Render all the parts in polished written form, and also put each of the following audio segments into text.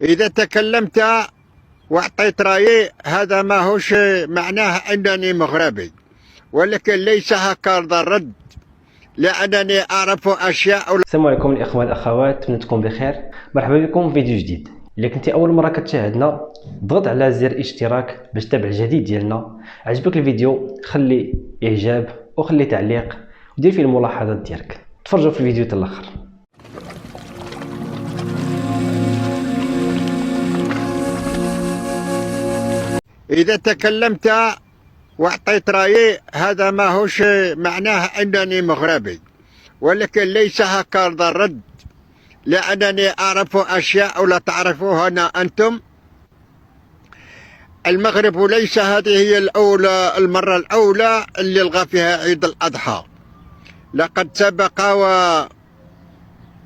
إذا تكلمت وأعطيت رأيي هذا ما هوش معناه أنني مغربي، ولكن ليس هكذا الرد، لأنني أعرف أشياء. السلام عليكم الإخوة والأخوات، أتمنى تكون بخير. مرحبا بكم في فيديو جديد. إلا كنتي أول مرة كتشاهدنا ضغط على زر اشتراك باش تتابع الجديد ديالنا. عجبك الفيديو خلي إعجاب وخلي تعليق ودير فيه الملاحظات ديالك. تفرجوا في الفيديو حتى الآخر. إذا تكلمت وأعطيت رأيي هذا ما هوش معناه أنني مغربي، ولكن ليس هكذا الرد، لأنني أعرف أشياء لا تعرفوها أنتم. المغرب ليس هذه هي المرة الأولى اللي ألغى فيها عيد الأضحى. لقد سبق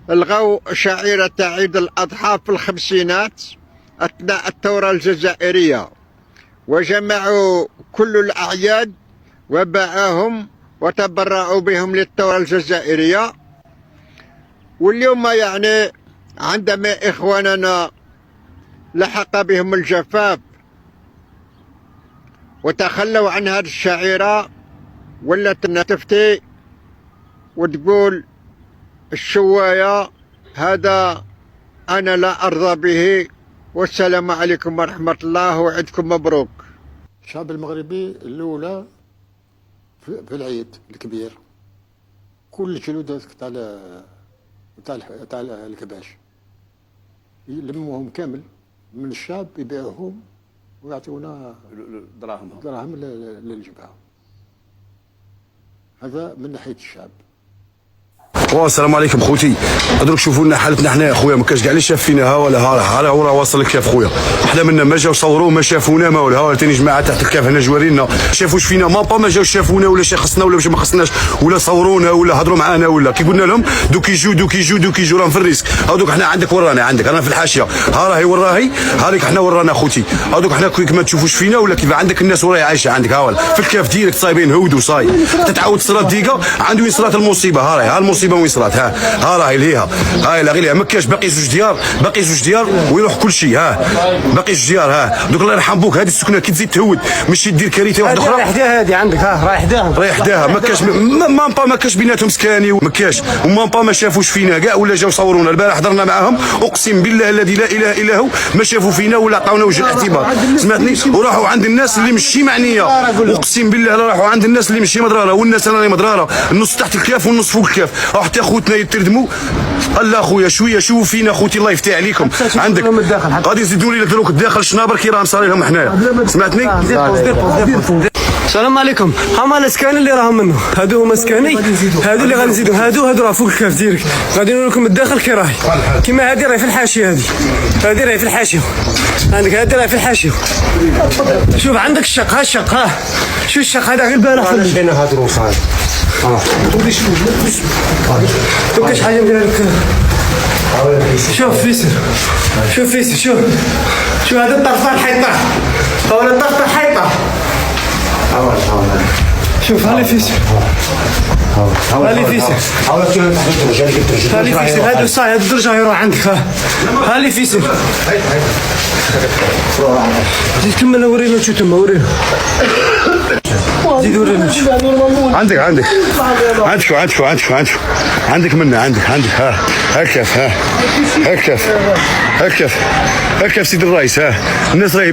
وألغوا شعيرة عيد الأضحى في الخمسينات أثناء الثورة الجزائرية، وجمعوا كل الأعياد وباعوهم وتبرعوا بهم للثورة الجزائرية. واليوم يعني عندما إخواننا لحق بهم الجفاف وتخلوا عن هذه الشعيرة، ولت تفتي وتقول الشواية. هذا أنا لا أرضى به، والسلام عليكم ورحمة الله وعيدكم مبروك. الشعب المغربي الأولى في العيد الكبير كل الجلودات تاع الكباش يلموهم كامل من الشعب، يبيعوهم ويعطيونا دراهم للجبهة. هذا من ناحية الشعب. السلام عليكم خوتي. هذوك شوفوا لنا حالتنا حنا يا خويا، ما كاش كاع اللي شاف فينا ها ولا ها هو راه واصل الكاف خويا. حنا منا ما جاو صوروه ما شافونا ما ولا ها ثاني جماعه تحت الكاف هنا جوارينا شافوش فينا ما جاو شافونا ولا خصنا ولا ما خصناش ولا صورونا ولا هضروا معانا ولا كي قلنا لهم دوك يجوا راهم في الريسك. هذوك حنا عندك ورانا عندك انا في الحاشيه ها راهي وراهي هذيك حنا ورانا خوتي. هذوك حنا كيف ما تشوفوش فينا ولا كيف عندك الناس وراهي عايشه عندك ها في الكاف ديالك صايبين هودو صاي تتعاود صرات ديكا عنده وين صرات المصيبه. ها راهي ها المصيبه وين صرات ها راهي ليها هاي لا غير ما كاش باقي زوج ديار ويروح كل شيء. باقي زوج ديار دوك الله يرحم بوك. هذه السكنه كي تزيد تهود ماشي دير كارثه واحده اخرى. رايح هذه عندك رايح حداها ما كاش ما كاش بيناتهم سكاني ما كاش ما شافوش فينا كاع ولا جاو صورونا. البارح حضرنا معاهم اقسم بالله الذي لا اله الا هو ما شافوا فينا ولا عطاونا وجه الاعتبار. سمعتني؟ وراحوا عند الناس اللي ماشي معنيه. اقسم بالله راحوا عند الناس اللي ماشي مضراره والناس راني مضراره. النص تحت الكاف والنص فوق الكاف. حتى خوتنا يتردموا. الله خويا شويه شوفوا فينا خوتي الله يفتح عليكم. عندك غادي يزيدوا لي لك دروك الداخل شنابر كي راهم صار لهم حنايا. سمعتني؟ السلام عليكم. هما الاسكان اللي راهم منه هادو هما سكاني. هادو اللي غادي نزيدو هادو راه فوق الكاف ديالك. غادي نقول لكم الداخل كي راهي كيما هادي راهي في الحاشيه. هادي راهي في الحاشيه. عندك هادي راهي في الحاشيه. شوف عندك الشق الشق شوف الشق هذا غير البارح بينا هاد الروسان كاش حاجه ندير لك. شوف فيسر شوف هذا الطرف تاع الحيطه ولا الطرف تاع الحيطه. شوف هالي فيسر هادو صاي هاد الدرجه يروح عندك. هالي فيسر زيد كمل ورينا شو تما ورينا زيد ورينا عندك منا عندك هكاف سيد الرئيس. الناس راهي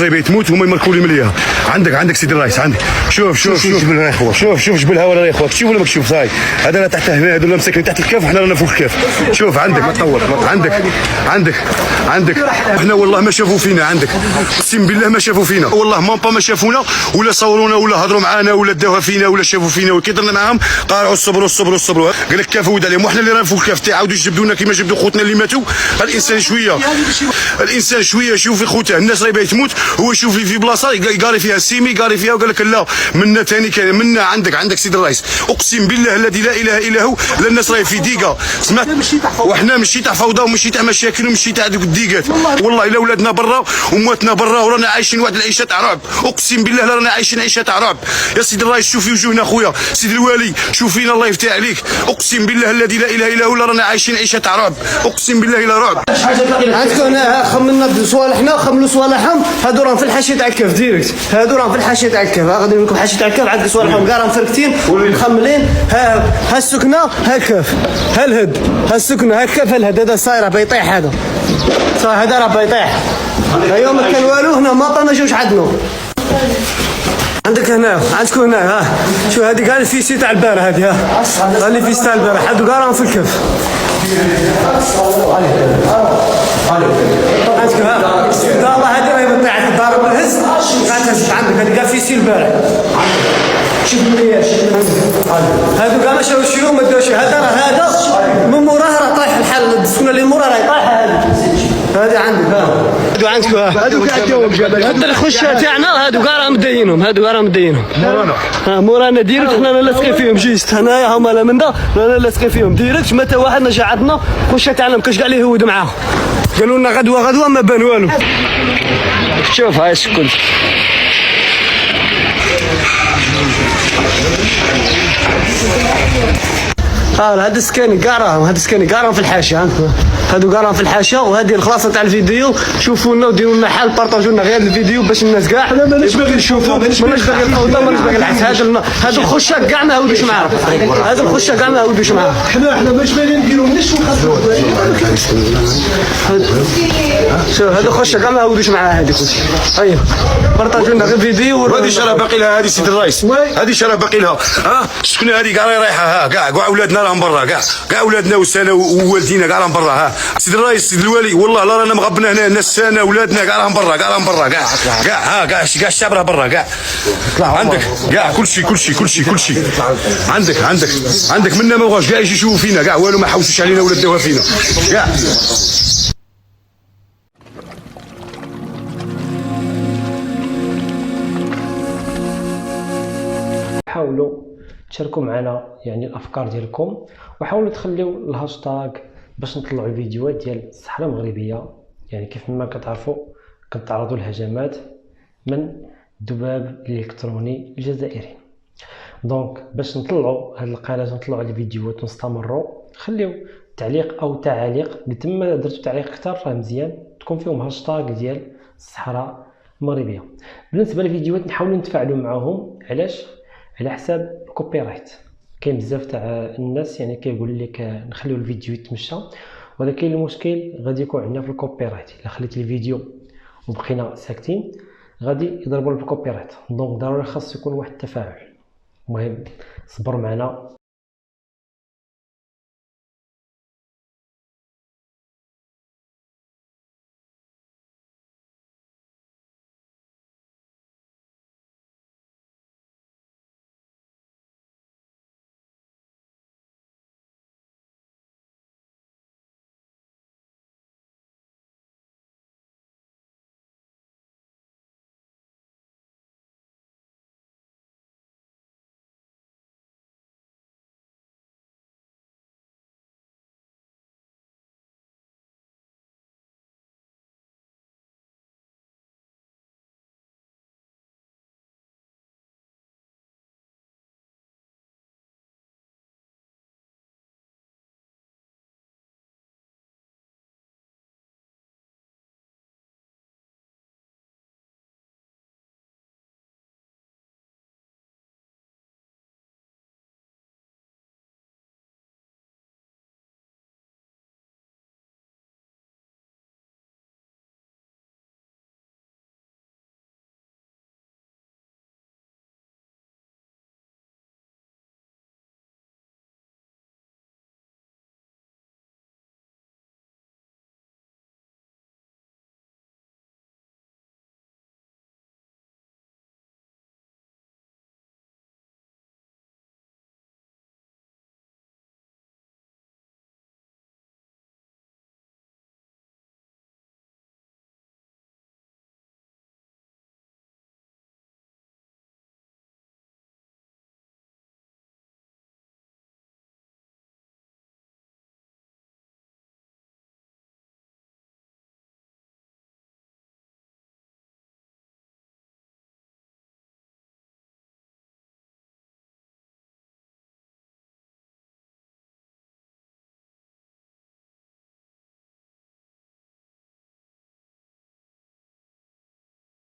بيتموت هما يمركوا لي مليها. عندك سيد الرئيس عندك. شوف جبلها ولا يا خوك تشوف ولا ما تشوف صاي. هذا لا تحت هنا هذول مساكن تحت الكاف وحنا رانا فوق الكاف. شوف عندك ما تطول عندك احنا والله ما شافوا فينا. عندك اقسم بالله ما شافوا فينا والله ما شافونا ولا صورونا ولا هضروا معانا ولا داوها فينا ولا شافوا فينا. وكي درنا معاهم قالوا الصبروا قال لك كاف ود عليهم وحنا اللي رانا فوق الكاف تاع عاودوا يجبدونا كيما جبدوا خوتنا اللي ماتوا. الانسان شويه يشوف خوته. الناس راهي باغي تموت هو يشوف في بلاصه يقاري فيها السيمي قاري فيها وقال لك لا منا ثاني كان منا. عندك سيد الرئيس اقسم بالله الذي لا اله الا هو الناس راهي في ديقه. سمعت؟ وحنا ماشي تاع فوضى وماشي تاع مشاكل وماشي تاع دوك الديقات. والله الا ولادنا برا ومواتنا برا ورانا عايشين واحد العيشه تاع رعب. اقسم بالله رانا عايشين عيشه تاع رعب. يا سيدي الرئيس شوفي وجوهنا خويا، سيدي الوالي شوف فينا الله يفتح عليك، اقسم بالله الذي لا اله الا هو رانا عايشين عيشه تاع رعب، اقسم بالله لا رعب. عندكم هنا خملنا بصوالحنا وخملوا صوالحهم، هادو راهم في الحاشيه تاع الكاف ديريكت، هادو راهم في الحاشيه تاع الكاف، غادي نقول لكم الحاشيه تاع الكاف عندك صوالحهم كاع راهم مفركتين ومخملين. ها السكنه ها الكاف ها الهد، ها السكنه ها الكاف ها الهد، هذا صاير بيطيح، هذا صاير هذا راه بيطيح. اليوم ما كان والو هنا ماطا ما جوش عندنا. عندك هنا عندكم هنا ها شو هذه كاع الفيسي تاع البارح، هذه ها اللي فيس تاع البارح هادو كاع راهم في الكاف. عندك ها الله هذه راهي بطيحه الدار بالهز قاعد تهز عندك هذه كاع فيسي البارح. شوف ملياش هادو كاع ما شاوش اليوم ما داوش، هذا راه هذا من موراه راه طايح الحل، السكنه اللي موراه راهي طايحه هذه عندك ها هادو عندك هادو كاع جاوب جبل، حتى الخشه تاعنا هادو كاع راهم مدينهم، هادو كاع راهم مدينهم مورانا. مورانا ديريكت حنا لاصقين فيهم جيست هنايا هما لا من دا رانا لاصقين فيهم ديريكت. متى واحد ما جا عندنا الخشه تاعنا مكاش كاع اللي يهود معاهم، قالوا لنا غدوه ما بان والو. شوف هاي السكن هذا السكاني كاع راهم، هذا السكاني كاع راهم في الحاشيه، هادو كاع راهم في الحاشيه. وهذه الخلاصه تاع الفيديو، شوفوا لنا وديروا لنا حال، بارطاجوا لنا غير الفيديو باش الناس كاع ماناش باغي نشوفوا، ماناش باغي الفوضى، ماناش باغي العكس. هادو الخشاك كاع ما هودوش معاهم، هادو الخشاك كاع ما هودوش معاهم. حنا ماناش باغيين نديروا نشوف شوف هادو الخشاك كاع ما هودوش معاها هذيك. ايوا بارطاجوا لنا غير الفيديو. هذه شرا باقي لها، هذه سيدي الرئيس هذه شرا باقي لها. السكنه هذه كاع رايحه، ها كاع اولادنا راهم برا، كاع اولادنا ووالدينا كاع راهم برا. ها سيدي الرئيس سيدي الوالي والله لا رانا مغبنا هنا، الناس سانا اولادنا كاع راهم برا، كاع الشعب راه برا كاع. عندك كاع كلشي عندك منا ما بغاوش كاع يجي يشوفوا فينا كاع والو، ما حوسوش علينا ولا داوها فينا كاع. حاولوا تشاركوا معنا يعني الافكار ديالكم، وحاولوا تخليو الهاشتاغ باش نطلعوا الفيديوهات ديال الصحراء المغربيه. يعني كيف ما كتعرفوا كنتعرضوا لهجمات من الذباب الالكتروني الجزائري. دونك باش نطلعوا هاد القناه ونطلعوا على الفيديوهات ونستمروا، خليو تعليق او تعاليق، قد ما درتوا تعليق اكثر راه مزيان تكون فيهم هاشتاغ ديال الصحراء المغربيه. بالنسبه للفيديوهات نحاولوا نتفاعلوا معهم، علاش؟ على حساب الكوبي رايت. كاين بزاف تاع الناس يعني كيقول لك نخليو الفيديو يتمشى، ولكن المشكل غادي يكون عندنا في الكوبي رايت. الا خليت الفيديو وبقينا ساكتين غادي يضربوا الكوبي رايت. دونك ضروري خاص يكون واحد التفاعل. المهم صبر معنا.